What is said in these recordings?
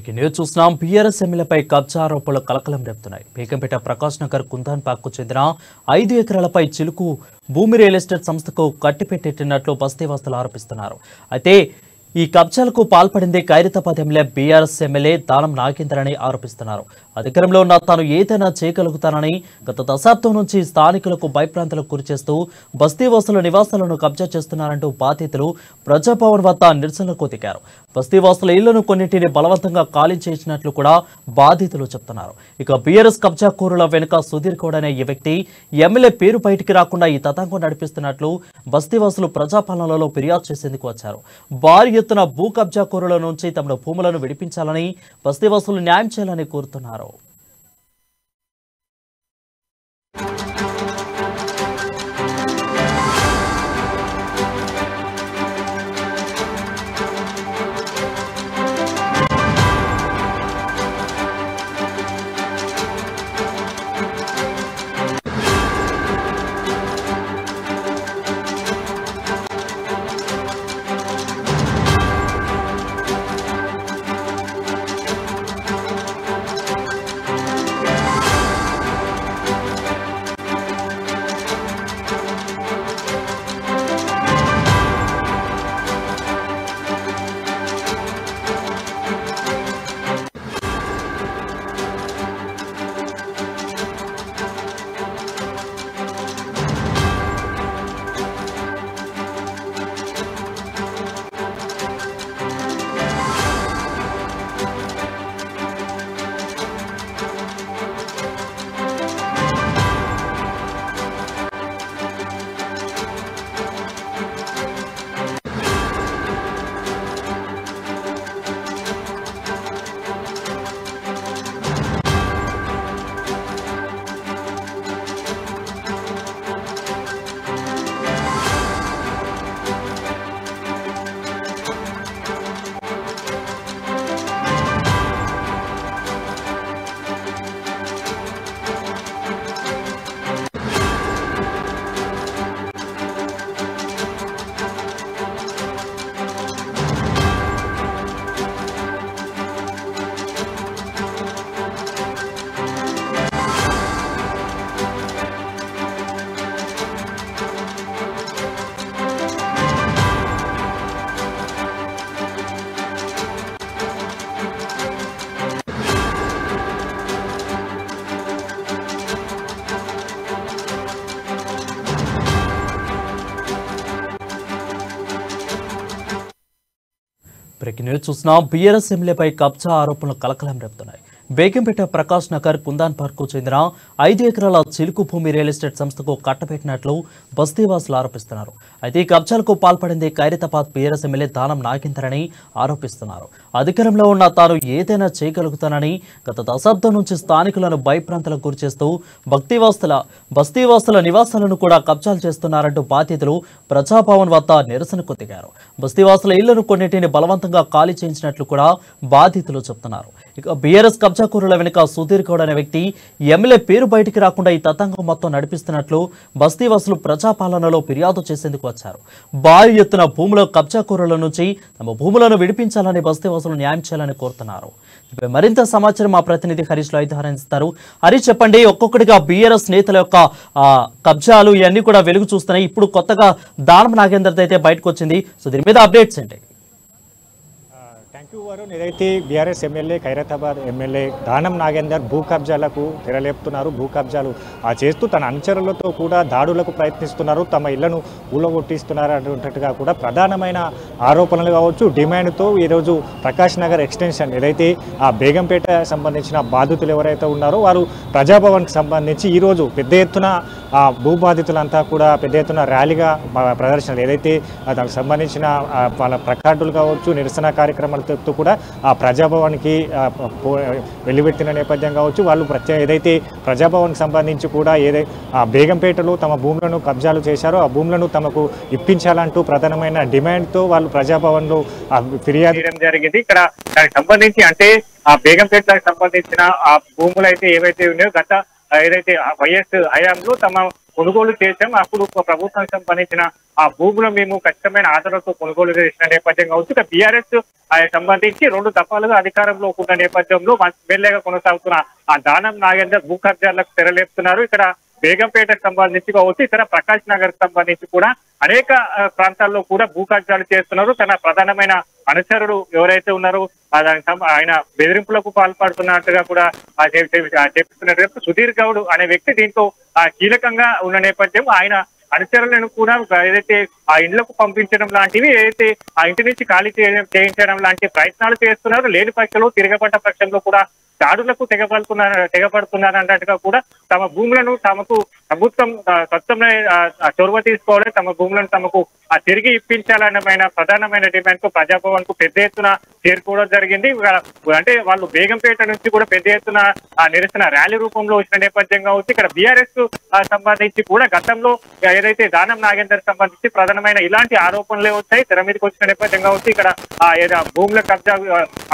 Breaking news చూస్తున్నాం. BRS ఎమ్మెల్యేపై కబ్జా ఆరోపణలు కలకలం రేపుతున్నాయి. బేగంపేట ప్రకాష్ నగర్ కుందాన్ పార్క్ కు చెందిన 5 ఎకరాలపై చిలుకు భూమి రియల్ ఎస్టేట్ సంస్థకు కట్టిపెట్టినట్లు బస్తీవాసులు ఆరోపిస్తున్నారు. అయితే ఈ కబ్జాలకు పాల్పడింది Khairatabad MLA BRS MLA Danam Nagender అని ఆరోపిస్తున్నారు. అధికారంలో ఉన్న తాను ఏదైనా చేయగలుగుతానని గత దశాబ్దం నుంచి స్థానికులకు భయప్రాంతాలకు గురిచేస్తూ బస్తీవాసుల నివాసాలను కబ్జా చేస్తున్నారంటూ బాధితులు ప్రజాభవన్ వద్ద నిరసనలకు దిగారు. బస్తీవాసుల ఇళ్లను కొన్నింటిని బలవంతంగా ఖాళీ చేసినట్లు కూడా బాధితులు చెప్తున్నారు. ఇక బీఆర్ఎస్ కబ్జా కూరుల వెనుక సుధీర్ గౌడ్ అనే ఈ వ్యక్తి ఎమ్మెల్యే పేరు బయటికి రాకుండా ఈ తతంగం నడిపిస్తున్నట్లు బస్తీవాసులు ప్రజాపాలనలో ఫిర్యాదు చేసేందుకు వచ్చారు. భారీ ఎత్తున భూ కబ్జా కూరుల నుంచి తమ భూములను విడిపించాలని బస్తీవాసులు న్యాయం చేయాలని కోరుతున్నారు. బ్రేకింగ్ న్యూస్ చూస్తున్నాం. బీఆర్ఎస్ ఎమ్మెల్యేపై కబ్జా ఆరోపణలు కలకలం రేపుతున్నాయి. బేగంపేట ప్రకాష్ నగర్ కుందాన్ పార్క్ కు చెందిన 5 ఎకరాల చిలుకు భూమి రియల్ ఎస్టేట్ సంస్థకు కట్టబెట్టినట్లు బస్తీవాసులు ఆరోపిస్తున్నారు. అయితే ఈ కబ్జాలకు పాల్పడింది ఖైరతాబాద్ బీఆర్ఎస్ ఎమ్మెల్యే దానం నాగేందర్ అని ఆరోపిస్తున్నారు. అధికారంలో ఉన్న తాను ఏదైనా చేయగలుగుతానని గత దశాబ్దం నుంచి స్థానికులను భయప్రాంతాలకు గురిచేస్తూ బస్తీవాసుల నివాసాలను కూడా కబ్జాలు చేస్తున్నారంటూ బాధితులు ప్రజాభవన్ వద్ద నిరసనకు దిగారు. బస్తీవాసుల ఇళ్లను కొన్నింటిని బలవంతంగా ఖాళీ చేయించినట్లు కూడా బాధితులు చెప్తున్నారు. ఇక బీఆర్ఎస్ కబ్జా కూరుల వెనుక సుధీర్ గౌడ్ అనే వ్యక్తి ఎమ్మెల్యే పేరు బయటికి రాకుండా ఈ తతంగం మొత్తం నడిపిస్తున్నట్లు బస్తీవాసులు ప్రజాపాలనలో ఫిర్యాదు చేసేందుకు వచ్చారు. భారీ ఎత్తున భూముల కబ్జా కూరుల నుంచి తమ భూములను విడిపించాలని బస్తీవాసులు న్యాయం చేయాలని కోరుతున్నారు. మరింత సమాచారం మా ప్రతినిధి హరీష్ లో అయితే హరించారు. హరీష్, చెప్పండి, ఒక్కొక్కటిగా బీఆర్ఎస్ నేతల యొక్క కబ్జాలు ఇవన్నీ కూడా వెలుగు చూస్తున్నాయి. ఇప్పుడు కొత్తగా దానం నాగేందర్ అయితే బయటకు వచ్చింది. సో దీని మీద అప్డేట్స్ ఏంటి? ఏదైతే BRS MLA Khairatabad MLA Danam Nagender భూ కబ్జాలకు తెరలేపుతున్నారు. భూ కబ్జాలు చేస్తూ తన అనుచరులతో కూడా దాడులకు ప్రయత్నిస్తున్నారు, తమ ఇళ్లను ఊలగొట్టిస్తున్నారు అనేటట్టుగా కూడా ప్రధానమైన ఆరోపణలు కావచ్చు, డిమాండ్తో ఈరోజు ప్రకాష్ నగర్ ఎక్స్టెన్షన్ ఏదైతే ఆ బేగంపేట సంబంధించిన బాధితులు ఎవరైతే ఉన్నారో వారు ప్రజాభవన్కి సంబంధించి ఈరోజు పెద్ద ఎత్తున భూ బాధితులంతా కూడా పెద్ద ఎత్తున ర్యాలీగా ప్రదర్శనలు ఏదైతే దానికి సంబంధించిన వాళ్ళ ప్రకార్డులు కావచ్చు, నిరసన కార్యక్రమాలతో కూడా ఆ ప్రజాభవన్కి వెలువెట్టిన నేపథ్యం కావచ్చు, వాళ్ళు ఏదైతే ప్రజాభవన్కి సంబంధించి కూడా బేగంపేటలో తమ భూములను కబ్జాలు చేశారో ఆ భూములను తమకు ఇప్పించాలంటూ ప్రధానమైన డిమాండ్తో వాళ్ళు ప్రజాభవన్లో ఫిర్యాదు చేయడం జరిగింది. ఇక్కడ దానికి సంబంధించి అంటే ఆ బేగంపేటకు సంబంధించిన ఆ భూములు అయితే ఏవైతే ఉన్నాయో గత ఏదైతే వైఎస్ హయాంలో తమ కొనుగోలు చేసాం, అప్పుడు ప్రభుత్వం సంబంధించిన ఆ భూములను మేము ఖచ్చితమైన ఆధారాలతో కొనుగోలు చేసిన నేపథ్యం కావచ్చు. ఇక బీఆర్ఎస్ సంబంధించి 2 దఫాలుగా అధికారంలో ఉన్న నేపథ్యంలో ఎమ్మెల్యేగా కొనసాగుతున్న ఆ దానం నాగేందర్ భూ కబ్జాలకు తెరలేపుతున్నారు. ఇక్కడ బేగంపేటకు సంబంధించి కావచ్చు, ఇతర ప్రకాష్ నగర్ సంబంధించి కూడా అనేక ప్రాంతాల్లో కూడా భూ కబ్జాలు చేస్తున్నారు. తన ప్రధానమైన అనుచరుడు ఎవరైతే ఉన్నారో ఆయన బెదిరింపులకు పాల్పడుతున్నట్టుగా కూడా చెప్తున్నట్టు సుధీర్ గౌడ్ అనే వ్యక్తి దీంతో కీలకంగా ఉన్న నేపథ్యం. ఆయన అనుచరులను కూడా ఏదైతే ఆ ఇండ్లకు పంపించడం లాంటివి, ఏదైతే ఆ ఇంటి నుంచి ఖాళీ చేయించడం లాంటి ప్రయత్నాలు చేస్తున్నారు. లేని పక్షంలో తిరగబడ్డ పక్షంలో కూడా దాడులకు తెగపడుతున్నారు అన్నట్టుగా కూడా తమ భూములను తమకు ప్రభుత్వం స్వచ్ఛంగా చొరవ తీసుకోవాలి, తమ భూములను తమకు తిరిగి ఇప్పించాలన్న ప్రధానమైన డిమాండ్ తో ప్రజాభవన్ కు పెద్ద ఎత్తున చేరుకోవడం జరిగింది. అంటే వాళ్ళు బేగంపేట నుంచి కూడా పెద్ద ఎత్తున నిరసన ర్యాలీ రూపంలో వచ్చిన నేపథ్యంగా వచ్చి ఇక్కడ బీఆర్ఎస్ సంబంధించి కూడా గతంలో ఏదైతే దానం నాగేందర్ సంబంధించి ప్రధానమైన ఇలాంటి ఆరోపణలే వచ్చాయి, తెర మీదకి వచ్చిన నేపథ్యంగా వచ్చి ఇక్కడ భూముల కబ్జా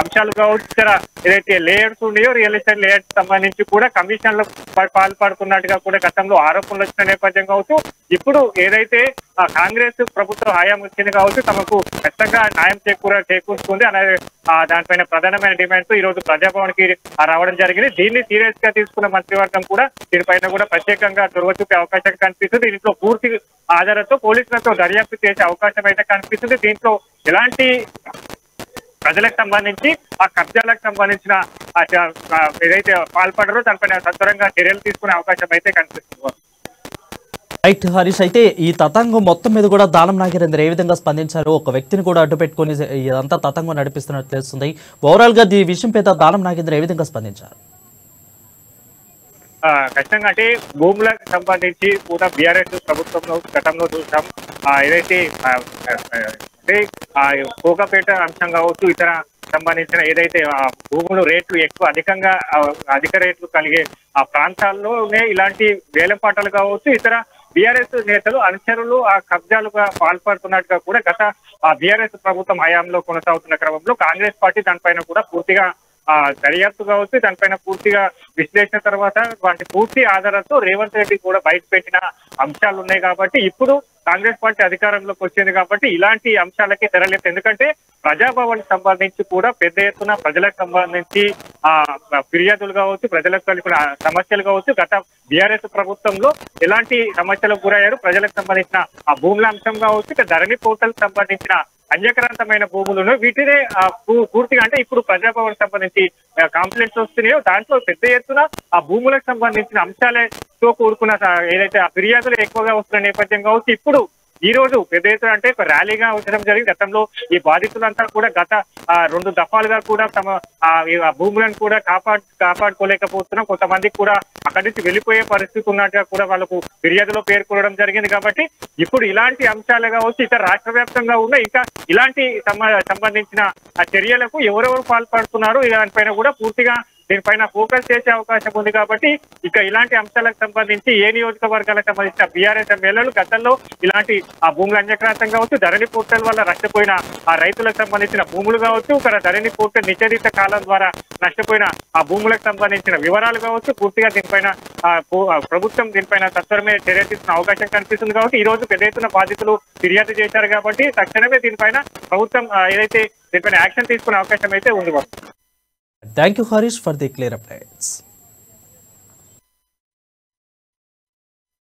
అంశాలు కావచ్చు, ఇక్కడ ఏదైతే లేయర్స్ ఉన్నాయో రియల్ ఎస్టేట్ లేయర్స్ సంబంధించి కూడా కమిషన్లకు పాల్పడుతున్నట్టుగా కూడా గతంలో ఆరోపణలు వచ్చిన నేపథ్యం కావచ్చు. ఇప్పుడు ఏదైతే కాంగ్రెస్ ప్రభుత్వం హయాం వచ్చింది కావచ్చు, తమకు ఖచ్చితంగా న్యాయం చేకూరుస్తుంది అనే దానిపైన ప్రధానమైన డిమాండ్ తో ఈ రోజు ప్రజాభవన్ కి రావడం జరిగింది. దీన్ని సీరియస్ గా తీసుకున్న మంత్రివర్గం కూడా దీనిపైన కూడా ప్రత్యేకంగా చొరవ చూపే అవకాశం కనిపిస్తుంది. దీంట్లో పూర్తి ఆధారంతో పోలీసులతో దర్యాప్తు చేసే అవకాశం అయితే కనిపిస్తుంది. దీంట్లో ఎలాంటి ప్రజలకు సంబంధించి ఆ కబ్జాలకు సంబంధించిన ఏదైతే పాల్పడరో దానిపైన సత్వరంగా చర్యలు తీసుకునే అవకాశం అయితే కనిపిస్తుంది. రైట్ హరీష్, అయితే ఈ తతంగం మొత్తం మీద కూడా దానం నాగేందర్ ఏ విధంగా స్పందించారు, ఒక వ్యక్తిని కూడా అడ్డు పెట్టుకుని ఇదంతా తతంగం నడిపిస్తున్నట్టు తెలుస్తుంది. ఓవరాల్ గా ఈ విషయం మీద దానం నాగేందర్ ఏ విధంగా స్పందించారు? ఖచ్చితంగా అంటే భూములకు సంబంధించి కూడా బీఆర్ఎస్ ప్రభుత్వంలో గతంలో చూసాం. ఏదైతే అంటే కోకాపేట అంశం కావచ్చు, ఇతర సంబంధించిన ఏదైతే భూములు రేట్లు అధిక రేట్లు కలిగే ఆ ప్రాంతాల్లోనే ఇలాంటి వేలంపాటలు కావచ్చు, ఇతర బీఆర్ఎస్ నేతలు అనుచరులు ఆ కబ్జాలుగా పాల్పడుతున్నట్టుగా కూడా గత బీఆర్ఎస్ ప్రభుత్వం హయాంలో కొనసాగుతున్న క్రమంలో కాంగ్రెస్ పార్టీ దానిపైన కూడా పూర్తిగా దర్యాప్తు కావచ్చు, దానిపైన పూర్తిగా విశ్లేషణ తర్వాత వాటి పూర్తి ఆధారంతో రేవంత్ రెడ్డి కూడా బయట పెట్టిన అంశాలు ఉన్నాయి. కాబట్టి ఇప్పుడు కాంగ్రెస్ పార్టీ అధికారంలోకి వచ్చింది కాబట్టి ఇలాంటి అంశాలకి తెరలేదు. ఎందుకంటే ప్రజాభవన్ సంబంధించి కూడా పెద్ద ఎత్తున ప్రజలకు సంబంధించి ఫిర్యాదులు కావచ్చు, ప్రజలకు కలిగిన సమస్యలు కావచ్చు, గత బీఆర్ఎస్ ప్రభుత్వంలో ఎలాంటి సమస్యలకు గురయ్యారు, ప్రజలకు సంబంధించిన ఆ భూముల అంశం కావచ్చు, ఇక ధరణి పోర్టల్ సంబంధించిన అన్యక్రాంతమైన భూములను వీటినే పూర్తిగా అంటే ఇప్పుడు ప్రజాభవన్ సంబంధించి కంప్లైంట్స్ వస్తున్నాయో దాంట్లో పెద్ద ఎత్తున ఆ భూములకు సంబంధించిన అంశాలతో కూడుకున్న ఏదైతే ఆ ఫిర్యాదులు ఎక్కువగా వస్తున్న నేపథ్యం కావచ్చు. ఇప్పుడు ఈ రోజు పెద్ద ఎత్తున అంటే ఒక ర్యాలీగా ఉండడం జరిగింది. గతంలో ఈ బాధితులంతా కూడా గత 2 దఫాలుగా కూడా తమ భూములను కూడా కాపాడుకోలేకపోతున్నాం, కొంతమందికి కూడా అక్కడి నుంచి వెళ్ళిపోయే పరిస్థితి ఉన్నట్టుగా కూడా వాళ్ళకు ఫిర్యాదులో పేర్కొనడం జరిగింది. కాబట్టి ఇప్పుడు ఇలాంటి అంశాలు కావచ్చు, ఇతర రాష్ట్ర వ్యాప్తంగా ఉన్న ఇంకా ఇలాంటి సంబంధించిన చర్యలకు ఎవరెవరు పాల్పడుతున్నారు దానిపైన కూడా పూర్తిగా దీనిపైన ఫోకస్ చేసే అవకాశం ఉంది. కాబట్టి ఇక ఇలాంటి అంశాలకు సంబంధించి ఏ నియోజకవర్గాలకు సంబంధించిన బీఆర్ఎస్ ఎమ్మెల్యేలు గతంలో ఇలాంటి ఆ భూముల అన్యక్రాంతం కావచ్చు, ధరణి పోర్టల్ వల్ల నష్టపోయిన ఆ రైతులకు సంబంధించిన భూములు కావచ్చు, ఇక్కడ ధరణి పోర్టల్ నిషేధిత కాలం ద్వారా నష్టపోయిన ఆ భూములకు సంబంధించిన వివరాలు కావచ్చు, పూర్తిగా దీనిపైన ప్రభుత్వం దీనిపైన తత్వరమే చర్య తీసుకున్న అవకాశం కనిపిస్తుంది. కాబట్టి ఈ రోజు పెద్ద ఎత్తున బాధితులు ఫిర్యాదు చేశారు కాబట్టి తక్షణమే దీనిపైన ప్రభుత్వం ఏదైతే దీనిపైన యాక్షన్ తీసుకునే అవకాశం అయితే ఉంది. Thank you, Harish, for the clear updates.